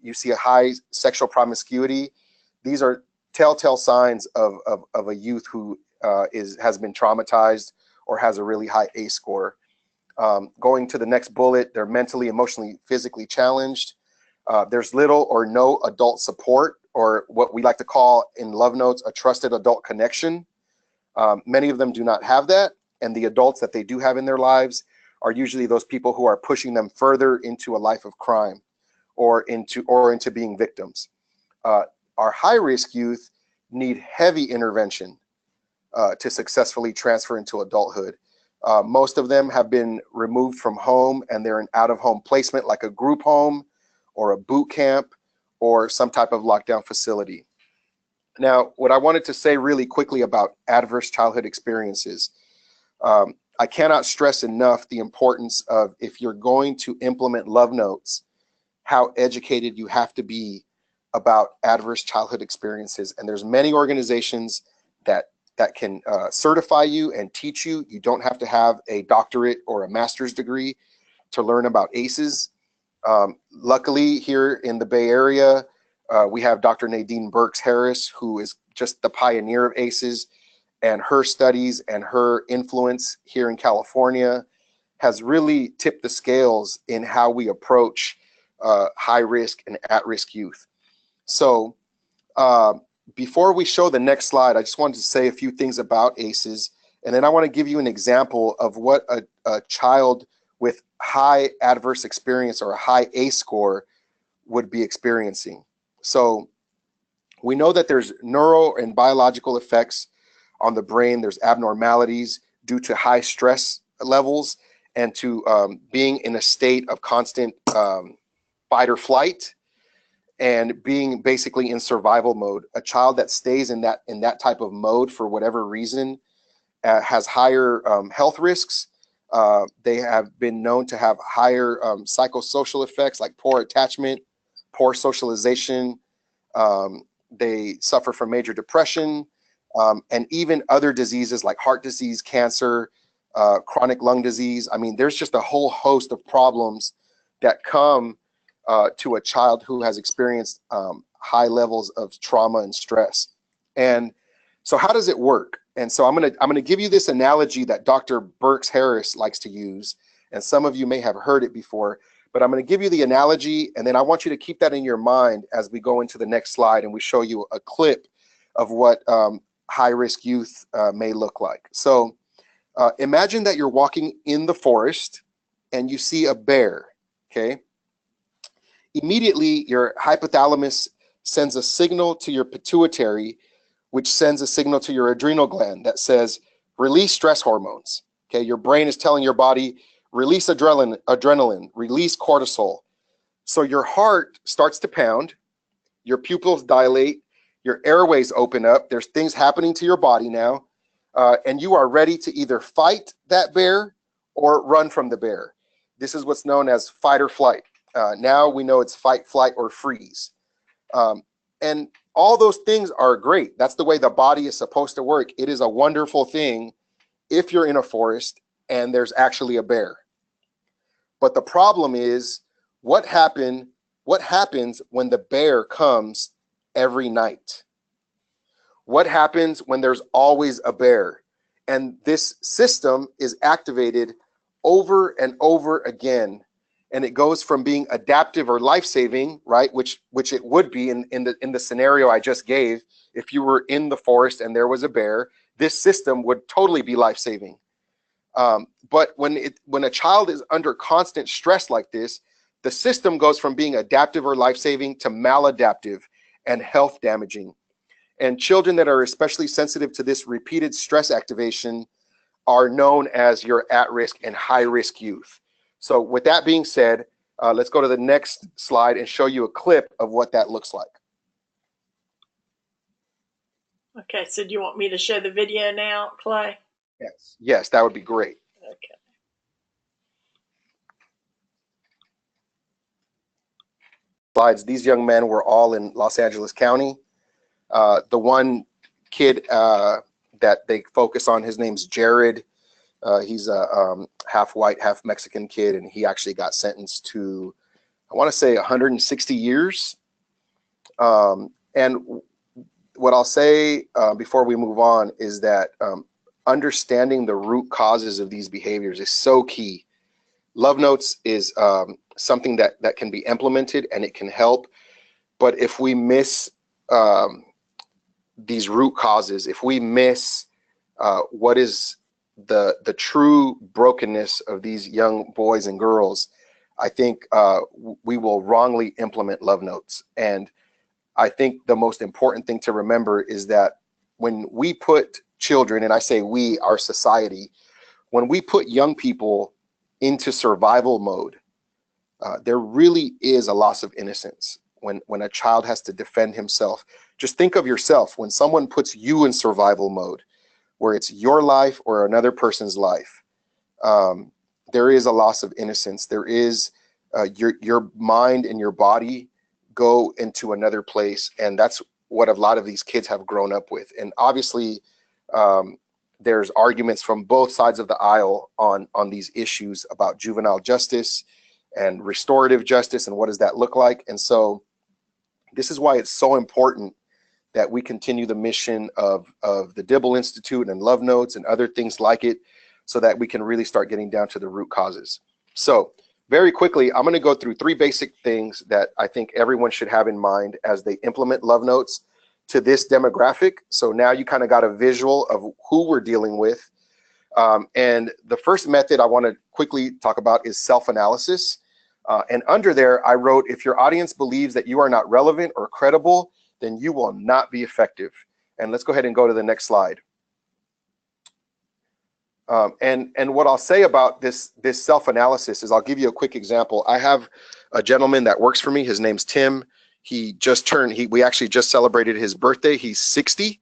you see a high sexual promiscuity, these are telltale signs of a youth who has been traumatized or has a really high ACE score. Going to the next bullet, they're mentally, emotionally, physically challenged. There's little or no adult support, or what we like to call in love notes, a trusted adult connection. Many of them do not have that, and the adults that they do have in their lives are usually those people who are pushing them further into a life of crime or into being victims. Our high-risk youth need heavy intervention to successfully transfer into adulthood. Most of them have been removed from home, and they're in out-of-home placement, like a group home or a boot camp or some type of lockdown facility. Now, what I wanted to say really quickly about adverse childhood experiences, I cannot stress enough the importance of, if you're going to implement love notes, how educated you have to be about adverse childhood experiences. And there's many organizations that can certify you and teach you. You don't have to have a doctorate or a master's degree to learn about ACEs. Luckily, here in the Bay Area, we have Dr. Nadine Burks-Harris, who is just the pioneer of ACEs, and her studies and her influence here in California has really tipped the scales in how we approach high risk and at-risk youth. So before we show the next slide, I just wanted to say a few things about ACEs, and then I want to give you an example of what a child with high adverse experience or a high ACE score would be experiencing. So we know that there's neuro and biological effects on the brain. There's abnormalities due to high stress levels and to being in a state of constant fight or flight, and being basically in survival mode. A child that stays in that type of mode for whatever reason has higher health risks. They have been known to have higher psychosocial effects like poor attachment, poor socialization. They suffer from major depression, and even other diseases like heart disease, cancer, chronic lung disease. I mean, there's just a whole host of problems that come to a child who has experienced high levels of trauma and stress. And so how does it work? And so I'm gonna give you this analogy that Dr. Burks-Harris likes to use, and some of you may have heard it before, but I'm gonna give you the analogy, and then I want you to keep that in your mind as we go into the next slide and we show you a clip of what high-risk youth may look like. So imagine that you're walking in the forest and you see a bear, okay? Immediately, your hypothalamus sends a signal to your pituitary, which sends a signal to your adrenal gland that says, release stress hormones. Okay, your brain is telling your body, release adrenaline, release cortisol. So your heart starts to pound, your pupils dilate, your airways open up, there's things happening to your body now, and you are ready to either fight that bear or run from the bear. This is what's known as fight or flight. Now we know it's fight, flight, or freeze. And all those things are great. That's the way the body is supposed to work. It is a wonderful thing if you're in a forest and there's actually a bear. But the problem is, what happens when the bear comes every night? What happens when there's always a bear? And this system is activated over and over again. And it goes from being adaptive or life-saving, right? Which it would be in the scenario I just gave. If you were in the forest and there was a bear, this system would totally be life-saving. But when a child is under constant stress like this, the system goes from being adaptive or life-saving to maladaptive and health damaging. And children that are especially sensitive to this repeated stress activation are known as your at-risk and high-risk youth. So with that being said, let's go to the next slide and show you a clip of what that looks like. Okay, so do you want me to show the video now, Clay? Yes, that would be great. Okay. Slides. These young men were all in Los Angeles County. The one kid that they focus on, his name's Jared. He's a half white, half Mexican kid, and he actually got sentenced to, I want to say, 160 years. And what I'll say before we move on is that understanding the root causes of these behaviors is so key. Love notes is something that can be implemented and it can help. But if we miss these root causes, if we miss what is the true brokenness of these young boys and girls, I think we will wrongly implement love notes. And I think the most important thing to remember is that when we put children, and I say we, our society, when we put young people into survival mode, there really is a loss of innocence when a child has to defend himself. Just think of yourself when someone puts you in survival mode, where it's your life or another person's life. There is a loss of innocence. There is your mind and your body go into another place, and that's what a lot of these kids have grown up with. And obviously, there's arguments from both sides of the aisle on these issues about juvenile justice and restorative justice and what does that look like. And so this is why it's so important that we continue the mission of the Dibble Institute and Love Notes and other things like it, so that we can really start getting down to the root causes. So very quickly, I'm going to go through 3 basic things that I think everyone should have in mind as they implement Love Notes to this demographic. So now you kind of got a visual of who we're dealing with. And the first method I want to quickly talk about is self-analysis. And under there, I wrote, if your audience believes that you are not relevant or credible, then you will not be effective. And let's go ahead and go to the next slide. And what I'll say about this self-analysis is, I'll give you a quick example. I have a gentleman that works for me. His name's Tim. He just turned, we actually just celebrated his birthday. He's 60,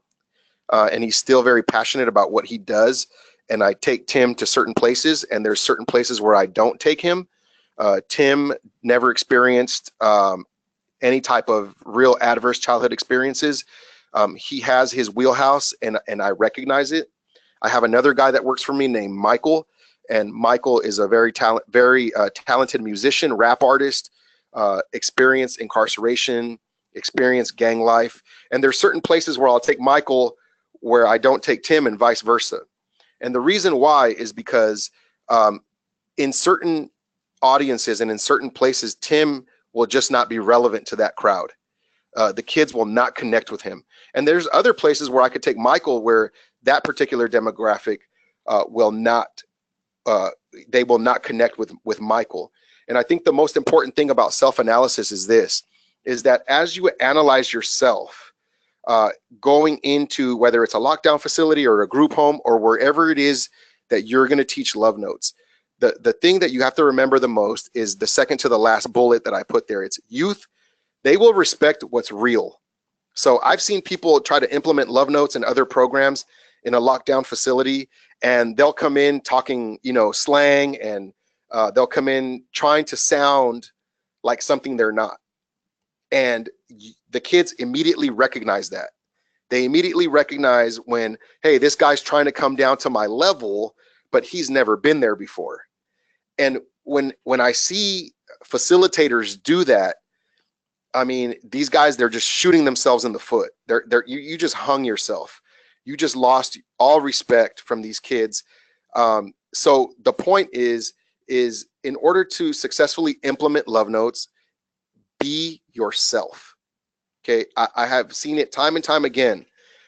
and he's still very passionate about what he does. And I take Tim to certain places, and there's certain places where I don't take him. Tim never experienced any type of real adverse childhood experiences. He has his wheelhouse, and I recognize it. I have another guy that works for me named Michael, and Michael is a very talented musician, rap artist, experienced incarceration, experienced gang life. And there's certain places where I'll take Michael where I don't take Tim, and vice versa. And the reason why is because in certain audiences and in certain places, Tim will just not be relevant to that crowd. The kids will not connect with him. And there's other places where I could take Michael where that particular demographic will not connect with Michael. And I think the most important thing about self-analysis is this, is that as you analyze yourself, going into whether it's a lockdown facility or a group home or wherever it is that you're going to teach love notes, the thing that you have to remember the most is the second to the last bullet that I put there. It's youth. They will respect what's real. So I've seen people try to implement love notes and other programs in a lockdown facility, and they'll come in talking, slang, and they'll come in trying to sound like something they're not. And the kids immediately recognize that. They immediately recognize when, hey, this guy's trying to come down to my level, but he's never been there before. And when I see facilitators do that, I mean, these guys, they're just shooting themselves in the foot. You just hung yourself. You just lost all respect from these kids. So the point is in order to successfully implement love notes, be yourself. Okay, I have seen it time and time again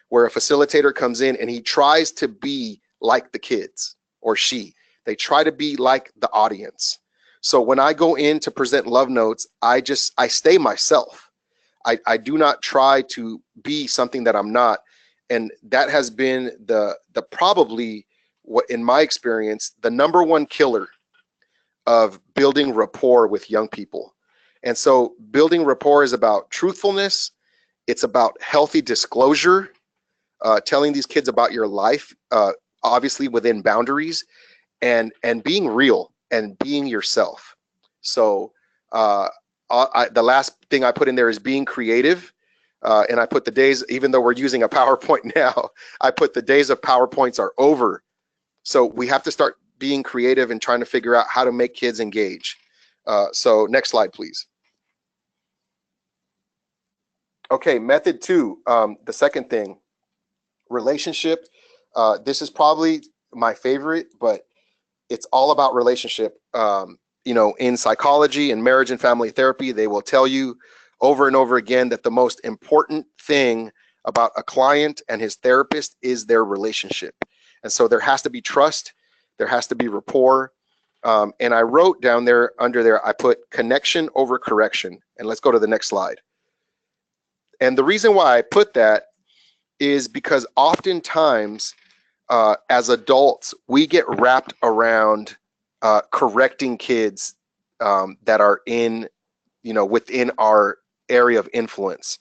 where a facilitator comes in and he tries to be like the kids, or they try to be like the audience. So when I go in to present love notes, I stay myself. I do not try to be something that I'm not. And that has been the probably, what in my experience, the number one killer of building rapport with young people. And so building rapport is about truthfulness. It's about healthy disclosure, telling these kids about your life, obviously within boundaries, and being real and being yourself. So the last thing I put in there is being creative. And I put the days, even though we're using a PowerPoint now, I put the days of PowerPoints are over. So we have to start being creative and trying to figure out how to make kids engage. So next slide, please. Okay, method 2, the second thing, relationship. This is probably my favorite, but it's all about relationship. You know, in psychology and marriage and family therapy, they will tell you over and over again that the most important thing about a client and his therapist is their relationship. And so there has to be trust, there has to be rapport. And I wrote down there, under there, I put connection over correction. And let's go to the next slide. And the reason why I put that is because oftentimes as adults, we get wrapped around correcting kids that are in, you know, within our area of influence.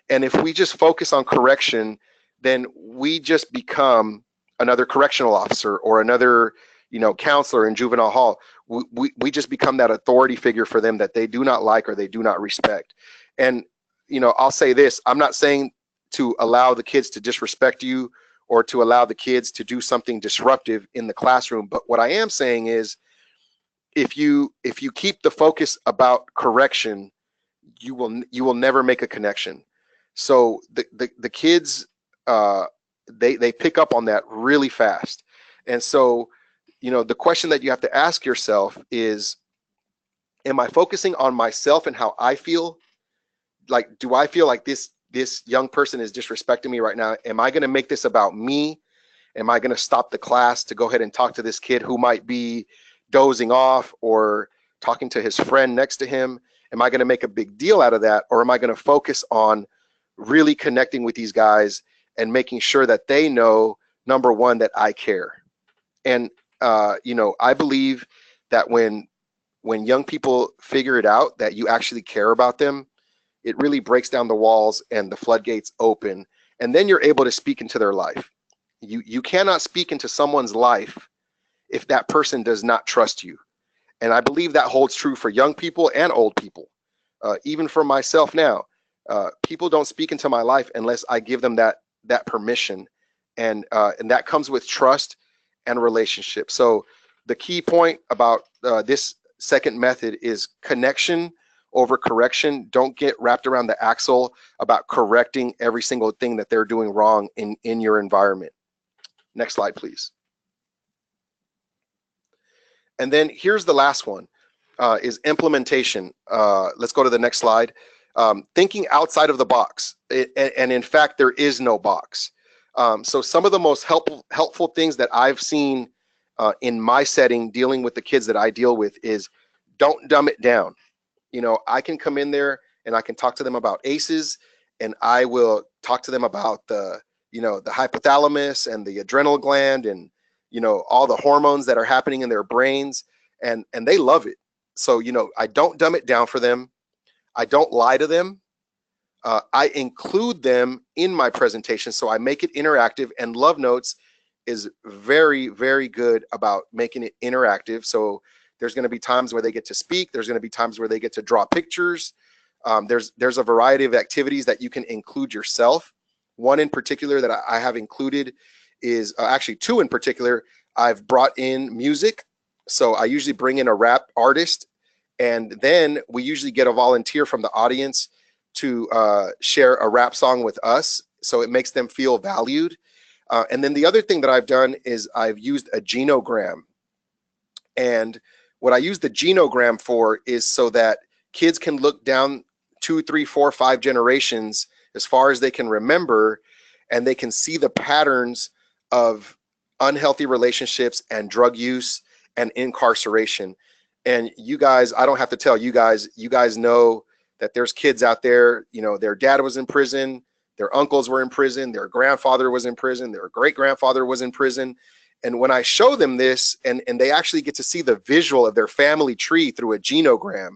And if we just focus on correction, then we just become another correctional officer or another, you know, counselor in juvenile hall. We just become that authority figure for them that they do not like or they do not respect. And, you know, I'll say this, I'm not saying to allow the kids to disrespect you or to allow the kids to do something disruptive in the classroom. But what I am saying is, if you keep the focus about correction, you will never make a connection. So the kids, they pick up on that really fast. And so, you know, the question that you have to ask yourself is, am I focusing on myself and how I feel? Like, do I feel like this young person is disrespecting me right now? Am I going to make this about me? Am I going to stop the class to go ahead and talk to this kid who might be dozing off or talking to his friend next to him? Am I going to make a big deal out of that? Or am I going to focus on really connecting with these guys and making sure that they know, number one, that I care? And, you know, I believe that when young people figure it out, that you actually care about them, it really breaks down the walls and the floodgates open. And then you're able to speak into their life. You cannot speak into someone's life if that person does not trust you. And I believe that holds true for young people and old people. Even for myself now, people don't speak into my life unless I give them that permission. And that comes with trust and relationship. So the key point about this second method is connection over correction. Don't get wrapped around the axle about correcting every single thing that they're doing wrong in your environment. Next slide, please. And then here's the last one, is implementation. Let's go to the next slide. Thinking outside of the box. And in fact, there is no box. So some of the most helpful things that I've seen in my setting dealing with the kids that I deal with is, don't dumb it down. You know, I can come in there and I can talk to them about ACEs, and I will talk to them about the, you know, the hypothalamus and the adrenal gland and, you know, all the hormones that are happening in their brains, and they love it. So, you know, I don't dumb it down for them. I don't lie to them. I include them in my presentation, so I make it interactive, and Love Notes is very, very good about making it interactive. So there's going to be times where they get to speak. There's going to be times where they get to draw pictures. There's a variety of activities that you can include yourself. One in particular that I have included is actually two in particular. I've brought in music. So I usually bring in a rap artist, and then we usually get a volunteer from the audience to share a rap song with us. So it makes them feel valued. And then the other thing that I've done is I've used a genogram. And what I use the genogram for is so that kids can look down 2, 3, 4, 5 generations as far as they can remember, and they can see the patterns of unhealthy relationships and drug use and incarceration. And you guys, I don't have to tell you guys know that there's kids out there, you know, their dad was in prison, their uncles were in prison, their grandfather was in prison, their great grandfather was in prison. And when I show them this, and they actually get to see the visual of their family tree through a genogram,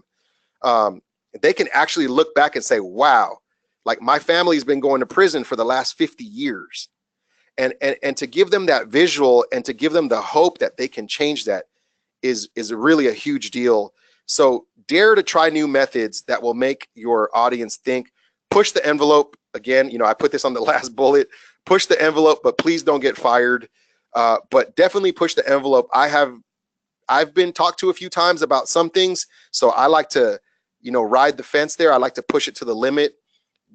they can actually look back and say, wow, like my family's been going to prison for the last 50 years. And to give them that visual and to give them the hope that they can change that is really a huge deal. So dare to try new methods that will make your audience think. Push the envelope. Again, you know, I put this on the last bullet. Push the envelope, but please don't get fired. But definitely push the envelope. I've been talked to a few times about some things, so I like to, you know, ride the fence there. I like to push it to the limit.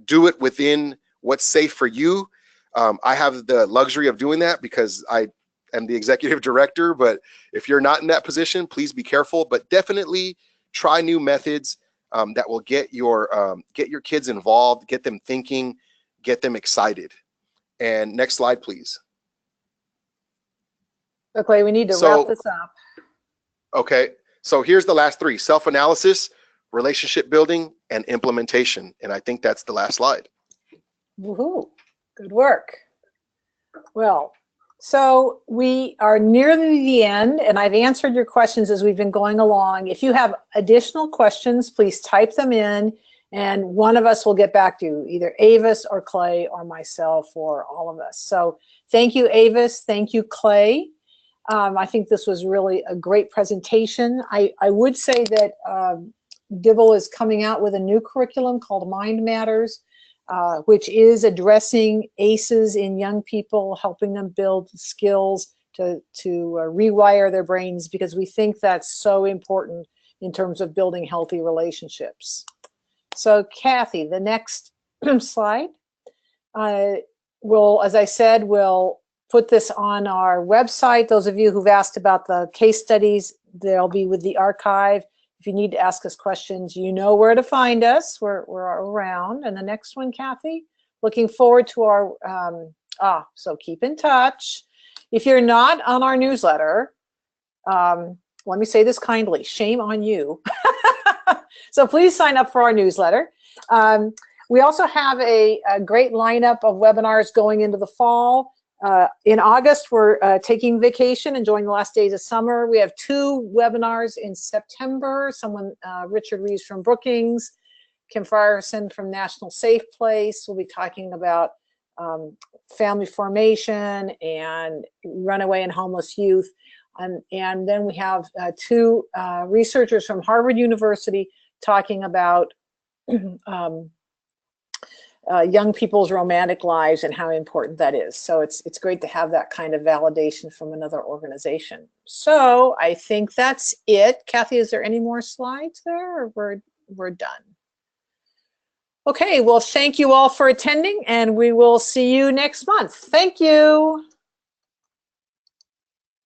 Do it within what's safe for you. I have the luxury of doing that because I am the executive director, but if you're not in that position, please be careful, but definitely try new methods that will get your kids involved, get them thinking, get them excited. And next slide, please. Okay, we need to wrap this up. Okay, so here's the last three: self-analysis, relationship building, and implementation. And I think that's the last slide. Woohoo, good work. Well, so we are nearly the end, and I've answered your questions as we've been going along. If you have additional questions, please type them in, and one of us will get back to you, either Avis or Clay or myself or all of us. So thank you, Avis. Thank you, Clay. I think this was really a great presentation. I would say that Dibble is coming out with a new curriculum called Mind Matters, which is addressing ACEs in young people, helping them build skills to rewire their brains, because we think that's so important in terms of building healthy relationships. So Kathy, the next slide. As I said, we'll put this on our website. Those of you who've asked about the case studies, they'll be with the archive. If you need to ask us questions, you know where to find us. We're around. And the next one, Kathy, looking forward to our, so keep in touch. If you're not on our newsletter, let me say this kindly, shame on you. So please sign up for our newsletter. We also have a great lineup of webinars going into the fall. In August, we're taking vacation, enjoying the last days of summer. We have 2 webinars in September. Richard Reeves from Brookings, Kim Frierson from National Safe Place. We'll be talking about family formation and runaway and homeless youth. And then we have 2 researchers from Harvard University talking about young people's romantic lives and how important that is. So it's great to have that kind of validation from another organization. So I think that's it. Kathy, is there any more slides there, or we're done? Okay, well, thank you all for attending, and we will see you next month. Thank you.